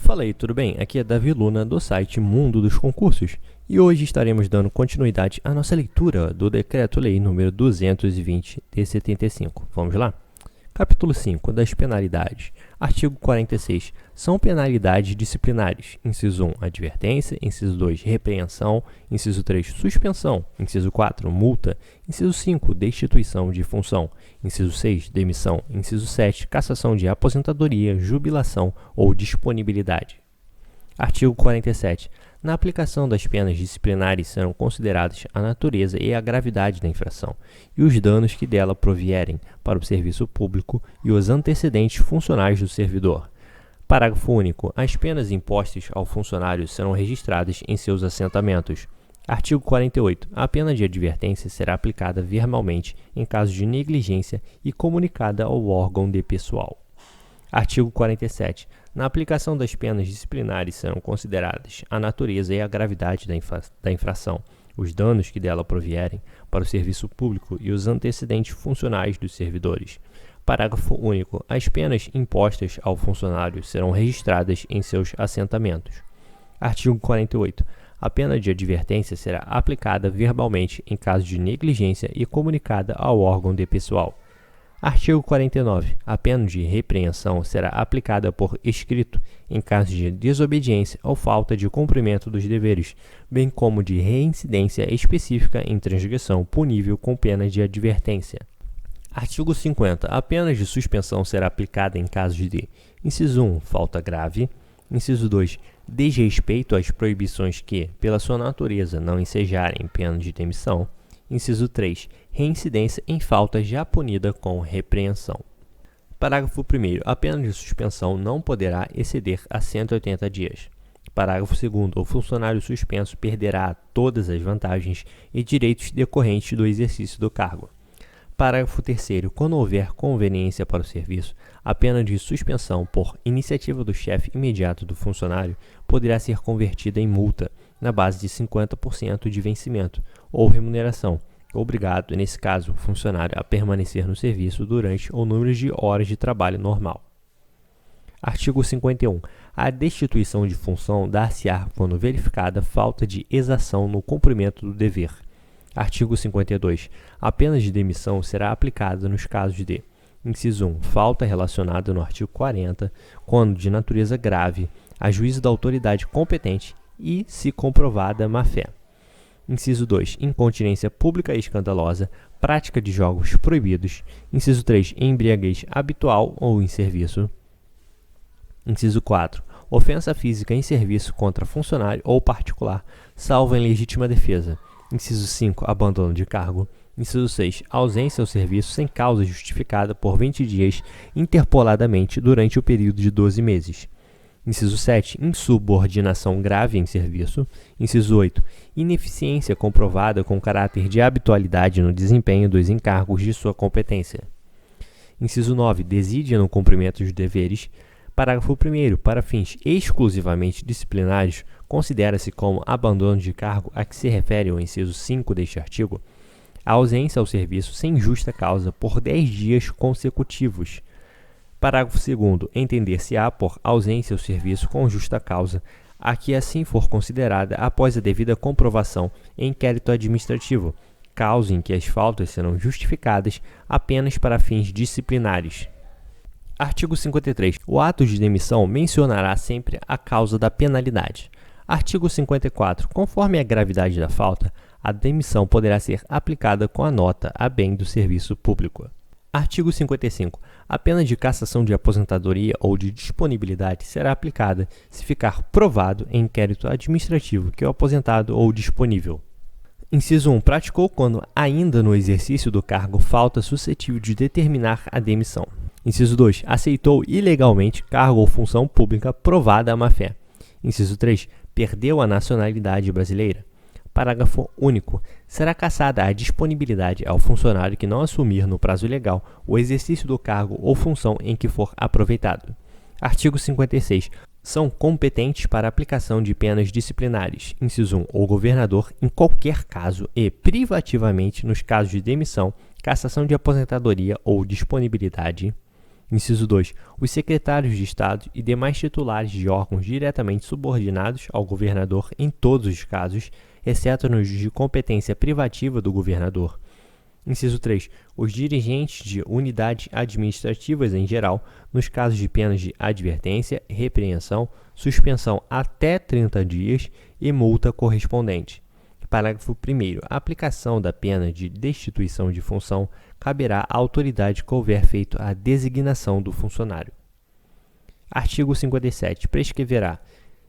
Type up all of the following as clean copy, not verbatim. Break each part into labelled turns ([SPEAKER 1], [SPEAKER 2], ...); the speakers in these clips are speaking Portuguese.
[SPEAKER 1] Fala aí, tudo bem? Aqui é Davi Luna do site Mundo dos Concursos e hoje estaremos dando continuidade à nossa leitura do Decreto-Lei número 220 de 75. Vamos lá? Capítulo 5 das penalidades. Artigo 46. São penalidades disciplinares. Inciso 1, advertência. Inciso 2, repreensão. Inciso 3, suspensão. Inciso 4, multa. Inciso 5, destituição de função. Inciso 6, demissão. Inciso 7, cassação de aposentadoria, jubilação ou disponibilidade. Artigo 47. Na aplicação das penas disciplinares serão consideradas a natureza e a gravidade da infração e os danos que dela provierem para o serviço público e os antecedentes funcionais do servidor. Parágrafo único. As penas impostas ao funcionário serão registradas em seus assentamentos. Artigo 48. A pena de advertência será aplicada verbalmente em caso de negligência e comunicada ao órgão de pessoal. Artigo 47. Na aplicação das penas disciplinares serão consideradas a natureza e a gravidade da infração, os danos que dela provierem para o serviço público e os antecedentes funcionais dos servidores. Parágrafo único. As penas impostas ao funcionário serão registradas em seus assentamentos. Artigo 48. A pena de advertência será aplicada verbalmente em caso de negligência e comunicada ao órgão de pessoal. Artigo 49. A pena de repreensão será aplicada por escrito em caso de desobediência ou falta de cumprimento dos deveres, bem como de reincidência específica em transgressão punível com pena de advertência. Artigo 50. A pena de suspensão será aplicada em casos de: inciso 1, falta grave; inciso 2, desrespeito às proibições que, pela sua natureza, não ensejarem pena de demissão; inciso 3, reincidência em falta já punida com repreensão. Parágrafo 1º. A pena de suspensão não poderá exceder a 180 dias. Parágrafo 2º. O funcionário suspenso perderá todas as vantagens e direitos decorrentes do exercício do cargo. Parágrafo 3º. Quando houver conveniência para o serviço, a pena de suspensão por iniciativa do chefe imediato do funcionário poderá ser convertida em multa, na base de 50% de vencimento, ou remuneração, obrigado, nesse caso, o funcionário a permanecer no serviço durante o número de horas de trabalho normal. Artigo 51. A destituição de função dar-se-á quando verificada falta de exação no cumprimento do dever. Artigo 52. A pena de demissão será aplicada nos casos de: inciso 1, falta relacionada no artigo 40, quando de natureza grave, a juízo da autoridade competente e, se comprovada, má-fé. Inciso 2, incontinência pública e escandalosa, prática de jogos proibidos. Inciso 3, embriaguez habitual ou em serviço. Inciso 4, ofensa física em serviço contra funcionário ou particular, salvo em legítima defesa. Inciso 5, abandono de cargo. Inciso 6, ausência ao serviço sem causa justificada por 20 dias interpoladamente durante o período de 12 meses. Inciso 7, insubordinação grave em serviço. Inciso 8, ineficiência comprovada com caráter de habitualidade no desempenho dos encargos de sua competência. Inciso 9, desídia no cumprimento dos deveres. Parágrafo 1º. Para fins exclusivamente disciplinares, considera-se como abandono de cargo a que se refere o inciso 5 deste artigo a ausência ao serviço sem justa causa por 10 dias consecutivos. Parágrafo 2º. Entender-se-á por ausência ao serviço com justa causa a que assim for considerada após a devida comprovação em inquérito administrativo, causa em que as faltas serão justificadas apenas para fins disciplinares. Artigo 53. O ato de demissão mencionará sempre a causa da penalidade. Artigo 54. Conforme a gravidade da falta, a demissão poderá ser aplicada com a nota a bem do serviço público. Artigo 55. A pena de cassação de aposentadoria ou de disponibilidade será aplicada se ficar provado em inquérito administrativo que o aposentado ou disponível: inciso 1. Praticou quando ainda no exercício do cargo falta suscetível de determinar a demissão. Inciso 2. Aceitou ilegalmente cargo ou função pública provada a má-fé. Inciso 3. Perdeu a nacionalidade brasileira. Parágrafo único. Será cassada a disponibilidade ao funcionário que não assumir no prazo legal o exercício do cargo ou função em que for aproveitado. Artigo 56. São competentes para a aplicação de penas disciplinares, inciso 1, o governador em qualquer caso e privativamente nos casos de demissão, cassação de aposentadoria ou disponibilidade. Inciso 2. Os secretários de Estado e demais titulares de órgãos diretamente subordinados ao governador em todos os casos, exceto nos de competência privativa do governador. Inciso 3. Os dirigentes de unidades administrativas em geral, nos casos de penas de advertência, repreensão, suspensão até 30 dias e multa correspondente. Parágrafo 1º. A aplicação da pena de destituição de função caberá à autoridade que houver feito a designação do funcionário. Artigo 57. Prescreverá,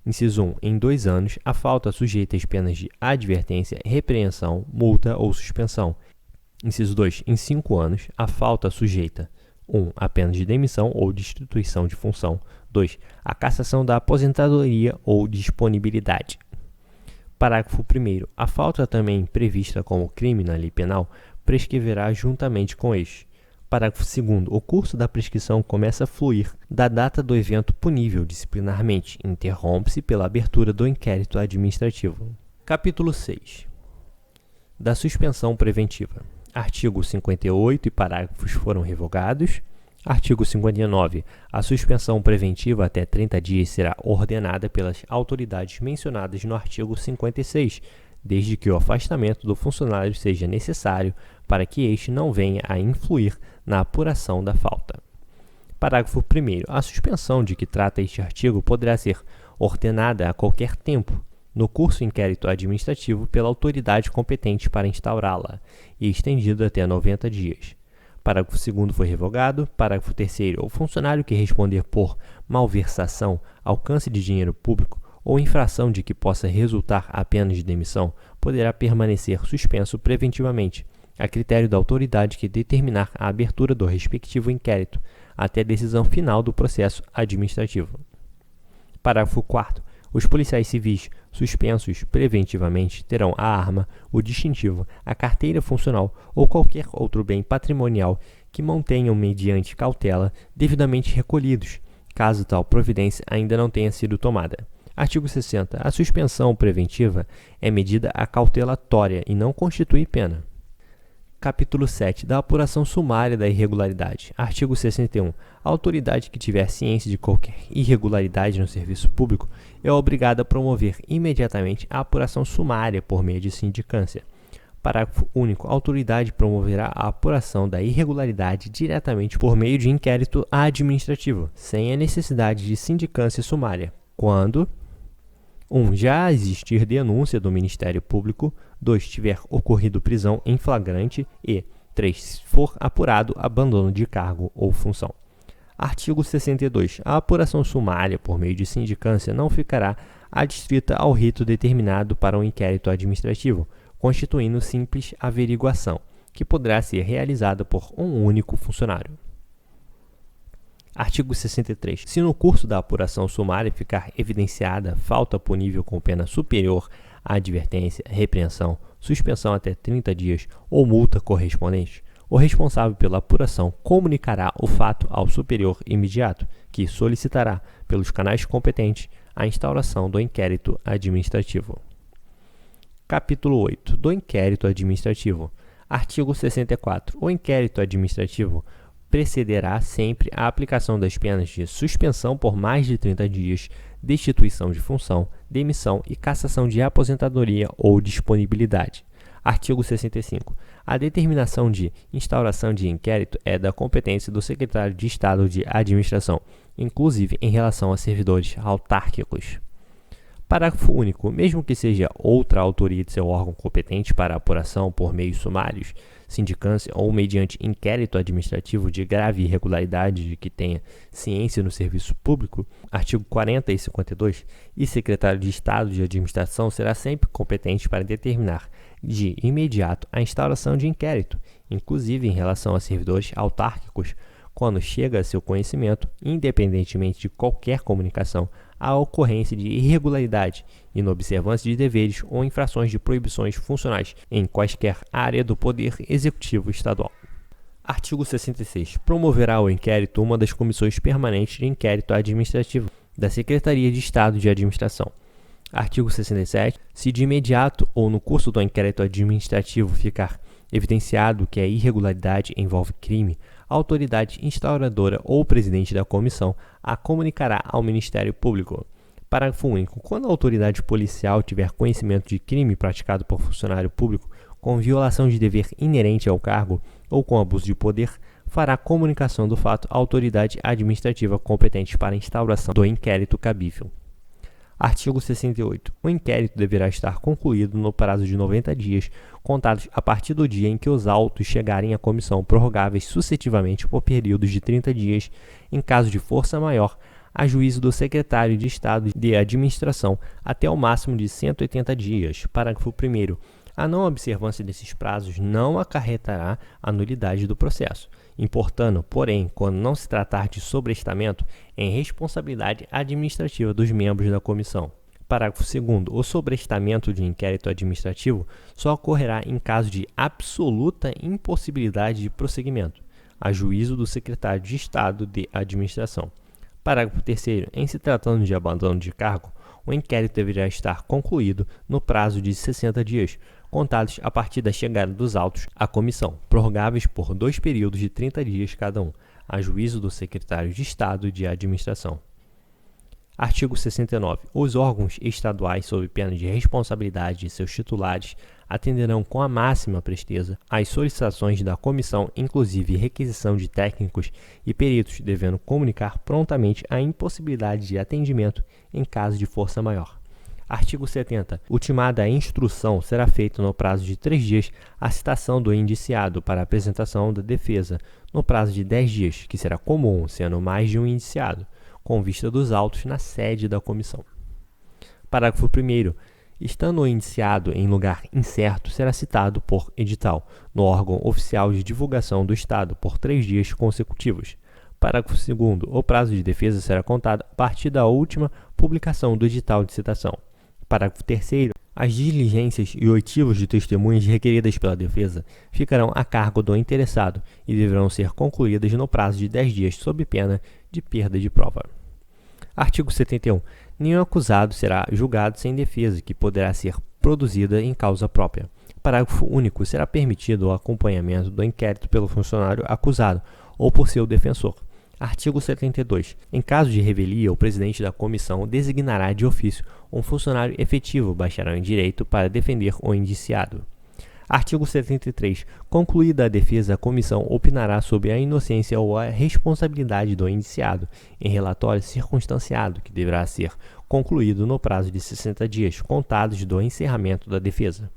[SPEAKER 1] inciso 1, em 2 anos, a falta sujeita às penas de advertência, repreensão, multa ou suspensão. Inciso 2, em 5 anos, a falta sujeita 1. A pena de demissão ou destituição de função. 2. A cassação da aposentadoria ou disponibilidade. Parágrafo 1º. A falta também prevista como crime na lei penal prescreverá juntamente com este. Parágrafo 2º. O curso da prescrição começa a fluir da data do evento punível disciplinarmente, interrompe-se pela abertura do inquérito administrativo. Capítulo 6. Da suspensão preventiva. Artigo 58 e parágrafos foram revogados. Artigo 59. A suspensão preventiva até 30 dias será ordenada pelas autoridades mencionadas no artigo 56, desde que o afastamento do funcionário seja necessário para que este não venha a influir na apuração da falta. Parágrafo 1º. A suspensão de que trata este artigo poderá ser ordenada a qualquer tempo, no curso inquérito administrativo pela autoridade competente para instaurá-la, e estendida até 90 dias. Parágrafo 2º foi revogado. Parágrafo 3º. O funcionário que responder por malversação, alcance de dinheiro público ou infração de que possa resultar a pena de demissão poderá permanecer suspenso preventivamente, a critério da autoridade que determinar a abertura do respectivo inquérito, até a decisão final do processo administrativo. Parágrafo 4º. Os policiais civis suspensos preventivamente terão a arma, o distintivo, a carteira funcional ou qualquer outro bem patrimonial que mantenham mediante cautela devidamente recolhidos, caso tal providência ainda não tenha sido tomada. Artigo 60. A suspensão preventiva é medida acautelatória e não constitui pena. Capítulo 7. Da apuração sumária da irregularidade. Artigo 61. A autoridade que tiver ciência de qualquer irregularidade no serviço público é obrigada a promover imediatamente a apuração sumária por meio de sindicância. Parágrafo único. A autoridade promoverá a apuração da irregularidade diretamente por meio de inquérito administrativo, sem a necessidade de sindicância sumária, quando 1. Já existir denúncia do Ministério Público, 2. Tiver ocorrido prisão em flagrante e 3. For apurado abandono de cargo ou função. Artigo 62. A apuração sumária por meio de sindicância não ficará adstrita ao rito determinado para um inquérito administrativo, constituindo simples averiguação, que poderá ser realizada por um único funcionário. Artigo 63. Se no curso da apuração sumária ficar evidenciada falta punível com pena superior à advertência, repreensão, suspensão até 30 dias ou multa correspondente, o responsável pela apuração comunicará o fato ao superior imediato, que solicitará, pelos canais competentes, a instauração do inquérito administrativo. Capítulo 8. Do inquérito administrativo. Artigo 64. O inquérito administrativo precederá sempre a aplicação das penas de suspensão por mais de 30 dias, destituição de função, demissão e cassação de aposentadoria ou disponibilidade. Artigo 65. A determinação de instauração de inquérito é da competência do secretário de Estado de Administração, inclusive em relação a servidores autárquicos. Parágrafo único. Mesmo que seja outra autoria de seu órgão competente para apuração por meios sumários, sindicância ou mediante inquérito administrativo de grave irregularidade de que tenha ciência no serviço público, artigo 40 e 52, e secretário de Estado de Administração será sempre competente para determinar de imediato a instauração de inquérito, inclusive em relação a servidores autárquicos, quando chega a seu conhecimento, independentemente de qualquer comunicação, a ocorrência de irregularidade, inobservância de deveres ou infrações de proibições funcionais em quaisquer área do Poder Executivo Estadual. Artigo 66. Promoverá o inquérito uma das comissões permanentes de inquérito administrativo da Secretaria de Estado de Administração. Artigo 67. Se de imediato ou no curso do inquérito administrativo ficar evidenciado que a irregularidade envolve crime, a autoridade instauradora ou presidente da comissão a comunicará ao Ministério Público. Parágrafo único. Quando a autoridade policial tiver conhecimento de crime praticado por funcionário público com violação de dever inerente ao cargo ou com abuso de poder, fará comunicação do fato à autoridade administrativa competente para a instauração do inquérito cabível. Artigo 68. O inquérito deverá estar concluído no prazo de 90 dias, contados a partir do dia em que os autos chegarem à comissão, prorrogáveis sucessivamente por períodos de 30 dias, em caso de força maior, a juízo do secretário de Estado de Administração, até o máximo de 180 dias. Parágrafo 1º. A não observância desses prazos não acarretará a nulidade do processo, importando, porém, quando não se tratar de sobrestamento, em responsabilidade administrativa dos membros da comissão. Parágrafo 2º. O sobrestamento de inquérito administrativo só ocorrerá em caso de absoluta impossibilidade de prosseguimento, a juízo do secretário de Estado de Administração. Parágrafo 3º. Em se tratando de abandono de cargo, o inquérito deverá estar concluído no prazo de 60 dias, contados a partir da chegada dos autos à comissão, prorrogáveis por 2 períodos de 30 dias cada um, a juízo do secretário de Estado de Administração. Artigo 69. Os órgãos estaduais, sob pena de responsabilidade de seus titulares, atenderão com a máxima presteza às solicitações da comissão, inclusive requisição de técnicos e peritos, devendo comunicar prontamente a impossibilidade de atendimento em caso de força maior. Artigo 70. Ultimada a instrução, será feita no prazo de 3 dias a citação do indiciado para a apresentação da defesa, no prazo de 10 dias, que será comum, sendo mais de um indiciado, com vista dos autos na sede da comissão. Parágrafo 1º. Estando o indiciado em lugar incerto, será citado por edital, no órgão oficial de divulgação do Estado, por 3 dias consecutivos. Parágrafo 2º. O prazo de defesa será contado a partir da última publicação do edital de citação. Parágrafo 3º. As diligências e oitivos de testemunhas requeridas pela defesa ficarão a cargo do interessado e deverão ser concluídas no prazo de 10 dias, sob pena de perda de prova. Artigo 71. Nenhum acusado será julgado sem defesa, que poderá ser produzida em causa própria. Parágrafo único. Será permitido o acompanhamento do inquérito pelo funcionário acusado ou por seu defensor. Artigo 72. Em caso de revelia, o presidente da comissão designará de ofício um funcionário efetivo bacharel em direito para defender o indiciado. Artigo 73. Concluída a defesa, a comissão opinará sobre a inocência ou a responsabilidade do indiciado em relatório circunstanciado, que deverá ser concluído no prazo de 60 dias, contados do encerramento da defesa.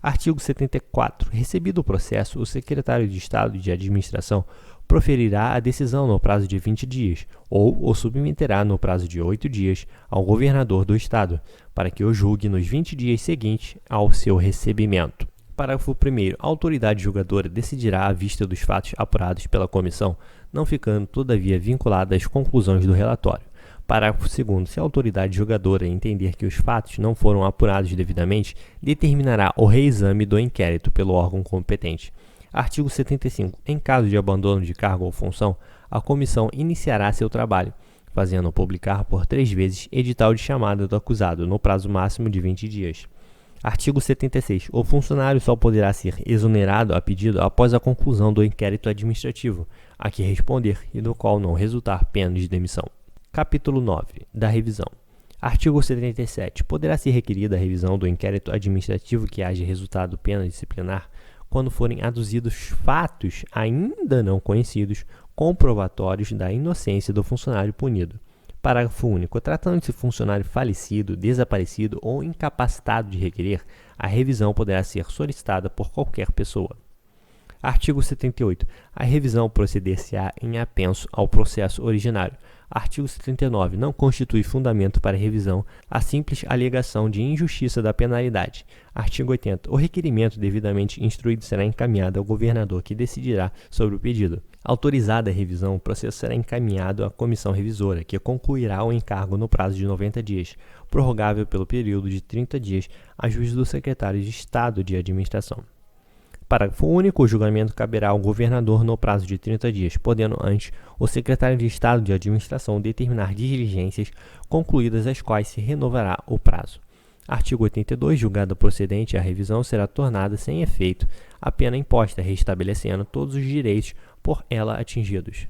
[SPEAKER 1] Artigo 74. Recebido o processo, o secretário de Estado de Administração proferirá a decisão no prazo de 20 dias, ou o submeterá no prazo de 8 dias ao governador do Estado, para que o julgue nos 20 dias seguintes ao seu recebimento. Parágrafo 1º. A autoridade julgadora decidirá à vista dos fatos apurados pela comissão, não ficando, todavia, vinculada às conclusões do relatório. Parágrafo 2º. Se a autoridade julgadora entender que os fatos não foram apurados devidamente, determinará o reexame do inquérito pelo órgão competente. Artigo 75. Em caso de abandono de cargo ou função, a comissão iniciará seu trabalho, fazendo publicar por 3 vezes edital de chamada do acusado, no prazo máximo de 20 dias. Artigo 76. O funcionário só poderá ser exonerado a pedido após a conclusão do inquérito administrativo, a que responder e do qual não resultar pena de demissão. Capítulo 9. Da revisão. Artigo 77. Poderá ser requerida a revisão do inquérito administrativo que haja resultado pena disciplinar quando forem aduzidos fatos ainda não conhecidos comprovatórios da inocência do funcionário punido. Parágrafo único. Tratando-se de funcionário falecido, desaparecido ou incapacitado de requerer, a revisão poderá ser solicitada por qualquer pessoa. Artigo 78. A revisão proceder-se-á em apenso ao processo originário. Artigo 79. Não constitui fundamento para revisão a simples alegação de injustiça da penalidade. Artigo 80. O requerimento devidamente instruído será encaminhado ao governador, que decidirá sobre o pedido. Autorizada a revisão, o processo será encaminhado à comissão revisora, que concluirá o encargo no prazo de 90 dias, prorrogável pelo período de 30 dias, a juízo do secretário de Estado de Administração. Parágrafo único. O julgamento caberá ao governador no prazo de 30 dias, podendo antes o secretário de Estado de Administração determinar diligências concluídas as quais se renovará o prazo. Artigo 82. Julgada procedente, a revisão será tornada sem efeito a pena imposta, restabelecendo todos os direitos por ela atingidos.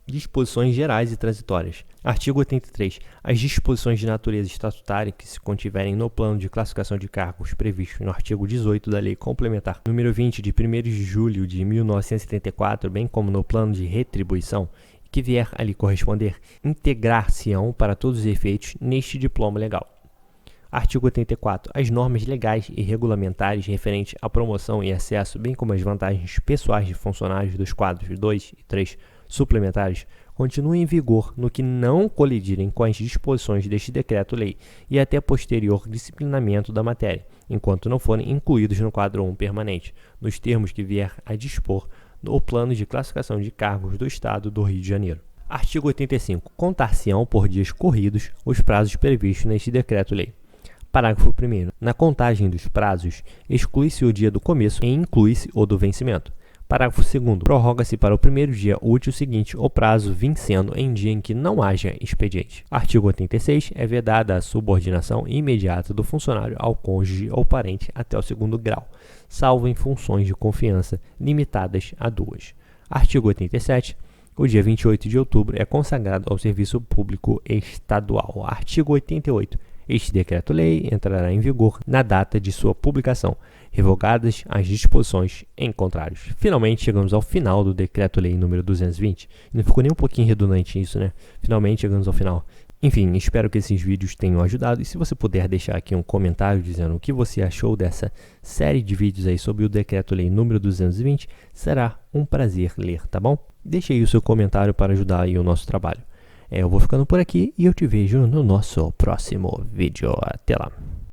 [SPEAKER 1] Disposições gerais e transitórias. Artigo 83. As disposições de natureza estatutária que se contiverem no plano de classificação de cargos previsto no artigo 18 da Lei Complementar número 20 de 1º de julho de 1974, bem como no plano de retribuição, que vier a lhe corresponder, integrar-se-ão para todos os efeitos neste diploma legal. Artigo 84. As normas legais e regulamentares referentes à promoção e acesso, bem como as vantagens pessoais de funcionários dos quadros 2 e 3 suplementares, continuem em vigor no que não colidirem com as disposições deste decreto-lei e até posterior disciplinamento da matéria, enquanto não forem incluídos no quadro 1 permanente, nos termos que vier a dispor o plano de classificação de cargos do Estado do Rio de Janeiro. Artigo 85. Contar-se-ão por dias corridos os prazos previstos neste decreto-lei. Parágrafo 1º. Na contagem dos prazos, exclui-se o dia do começo e inclui-se o do vencimento. Parágrafo 2º. Prorroga-se para o primeiro dia útil seguinte o prazo vincendo em dia em que não haja expediente. Artigo 86. É vedada a subordinação imediata do funcionário ao cônjuge ou parente até o 2º grau, salvo em funções de confiança limitadas a 2. Artigo 87. O dia 28 de outubro é consagrado ao serviço público estadual. Artigo 88. Este decreto-lei entrará em vigor na data de sua publicação, revogadas as disposições em contrários. Finalmente chegamos ao final do decreto-lei número 220. Não ficou nem um pouquinho redundante isso, né? Finalmente chegamos ao final. Enfim, espero que esses vídeos tenham ajudado e se você puder deixar aqui um comentário dizendo o que você achou dessa série de vídeos aí sobre o decreto-lei número 220, será um prazer ler, tá bom? Deixe aí o seu comentário para ajudar aí o nosso trabalho. Eu vou ficando por aqui e eu te vejo no nosso próximo vídeo. Até lá!